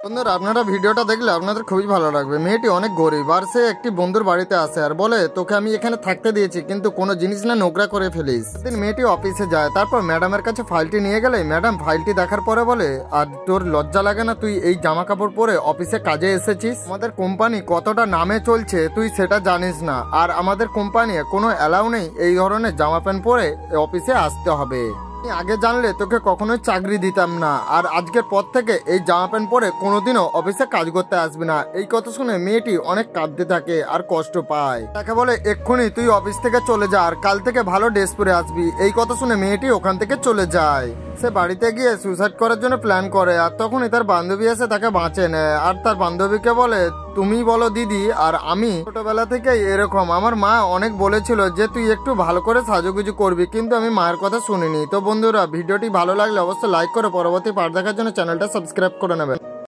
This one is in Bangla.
বন্ধুরা আপনারা ভিডিওটা দেখলে আপনাদের খুবই ভালো লাগবে। মেয়েটি অনেক গরিব আর সে একটি বন্ধুর বাড়িতে আসে আর বলে তোকে আমি এখানে থাকতে দিয়েছি কিন্তু কোনো জিনিস না নোংরা করে ফেলিস। দিন মেয়েটি অফিসে যায়, তারপর ম্যাডামের কাছে ফাইলটি নিয়ে গেলে ম্যাডাম ফাইলটি দেখার পরে বলে আর তোর লজ্জা লাগে না তুই এই জামা কাপড় পরে অফিসে কাজে এসেছিস? আমাদের কোম্পানি কতটা নামে চলছে তুই সেটা জানিস না, আর আমাদের কোম্পানি কোনো অ্যালাউ নেই এই ধরনের জামা প্যান্ট পরে অফিসে আসতে হবে। আগে জানলে তোকে কখনোই চাকরি দিতাম না, আর আজকের পর থেকে এই জামা প্যান্ট পরে কোনোদিনও অফিসে কাজ করতে আসবি না। এই কথা শুনে মেয়েটি অনেক কাঁদতে থাকে আর কষ্ট পায়। তাকে বলে এক্ষুনি তুই অফিস থেকে চলে যা আর কাল থেকে ভালো ড্রেস পরে আসবি। এই কথা শুনে মেয়েটি ওখান থেকে চলে যায়। সে বাড়িতে গিয়ে সুইসাইড করার জন্য প্ল্যান করে, আর তখনই তার বান্ধবী এসে তাকে বাঁচে নেয় আর তার বান্ধবীকে বলে তুমি বলো দিদি, আর আমি ছোটবেলা থেকে এরকম, আমার মা অনেক বলেছিল যে তুই একটু ভালো করে সাজুগুজু করবি, কিন্তু আমি মায়ের কথা শুনিনি। তো বন্ধুরা ভিডিওটি ভালো লাগলে অবশ্যই লাইক করে পরবর্তী পার্ট দেখার জন্য চ্যানেলটা সাবস্ক্রাইব করে নেবেন।